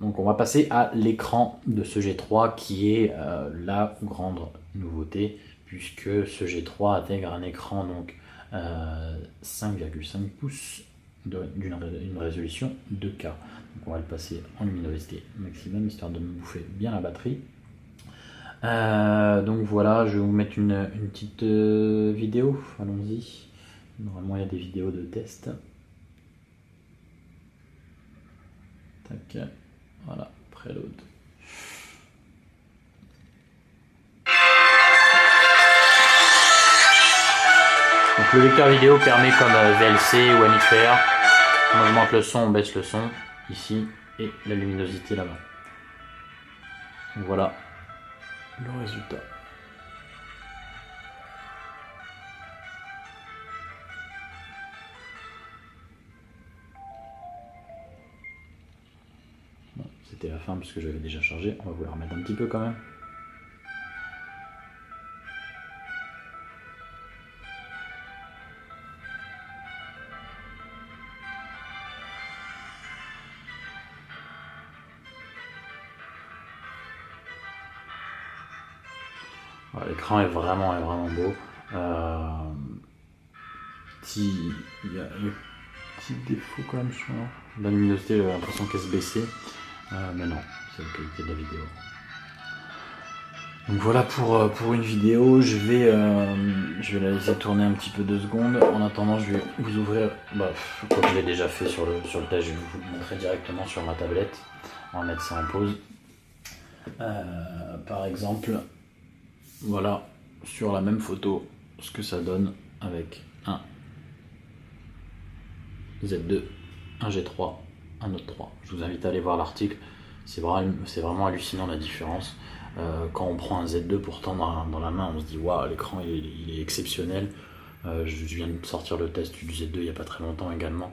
Donc on va passer à l'écran de ce G3 qui est la grande nouveauté, puisque ce G3 intègre un écran donc 5,5 pouces d'une résolution 2K. Donc on va le passer en luminosité maximum histoire de me bouffer bien la batterie. Donc voilà, je vais vous mettre une petite vidéo, allons-y. Normalement il y a des vidéos de test. Tac, voilà, preload. Donc le lecteur vidéo permet comme VLC ou MXR, on augmente le son, on baisse le son, ici, et la luminosité là-bas. Donc voilà le résultat. Bon, c'était la fin puisque j'avais déjà chargé, on va vous la remettre un petit peu quand même. Voilà, l'écran est vraiment beau. Il y a un petit défaut quand même sur la luminosité, j'ai l'impression qu'elle se baissait. Mais non, c'est la qualité de la vidéo. Donc voilà pour une vidéo, je vais la laisser tourner un petit peu 2 secondes. En attendant, je vais vous ouvrir, comme je l'ai déjà fait sur le test, je vais vous le montrer directement sur ma tablette. On va mettre ça en pause. Par exemple, voilà, sur la même photo, ce que ça donne avec un Z2, un G3, un autre 3. Je vous invite à aller voir l'article, c'est vraiment hallucinant la différence. Quand on prend un Z2 pourtant dans la main, on se dit waouh, l'écran il est exceptionnel. Je viens de sortir le test du Z2 il n'y a pas très longtemps également.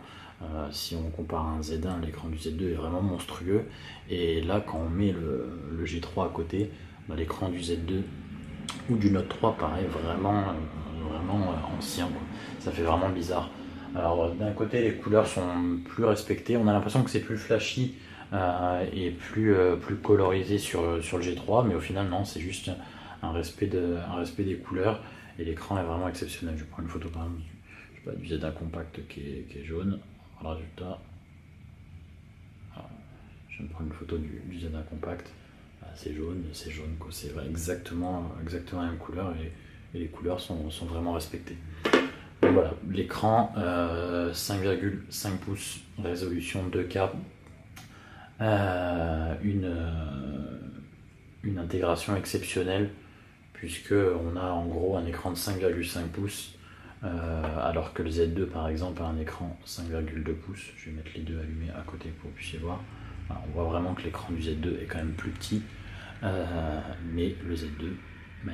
Si on compare à un Z1, l'écran du Z2 est vraiment monstrueux. Et là, quand on met le G3 à côté, l'écran du Z2 ou du Note 3 paraît vraiment ancien, quoi. Ça fait vraiment bizarre. Alors d'un côté, les couleurs sont plus respectées, on a l'impression que c'est plus flashy et plus colorisé sur le G3, mais au final non, c'est juste un respect des couleurs, et l'écran est vraiment exceptionnel. Je prends une photo par exemple du Z1 compact qui est jaune. Voilà le résultat. Voilà. Je vais me prendre une photo du Z1 compact. C'est jaune, quoi. C'est exactement la même couleur, et les couleurs sont vraiment respectées. Donc voilà, l'écran 5,5 pouces, résolution 2K, une intégration exceptionnelle, puisque on a en gros un écran de 5,5 pouces, alors que le Z2 par exemple a un écran 5,2 pouces. Je vais mettre les deux allumés à côté pour que vous puissiez voir. Voilà, on voit vraiment que l'écran du Z2 est quand même plus petit, mais le Z2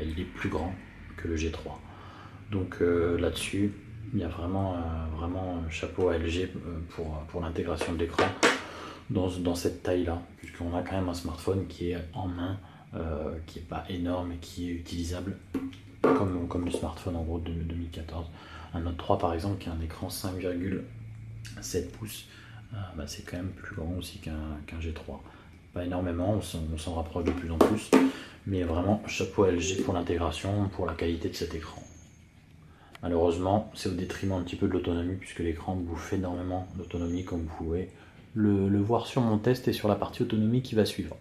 il est plus grand que le G3. Donc là-dessus, il y a vraiment chapeau à LG pour l'intégration de l'écran dans cette taille-là, puisqu'on a quand même un smartphone qui est en main, qui n'est pas énorme et qui est utilisable comme le smartphone en gros de 2014. Un Note 3 par exemple qui a un écran 5,7 pouces, c'est quand même plus grand aussi qu'un G3. Pas énormément, on s'en rapproche de plus en plus, mais vraiment chapeau à LG pour l'intégration, pour la qualité de cet écran. Malheureusement, c'est au détriment un petit peu de l'autonomie, puisque l'écran bouffe énormément d'autonomie, comme vous pouvez le voir sur mon test et sur la partie autonomie qui va suivre.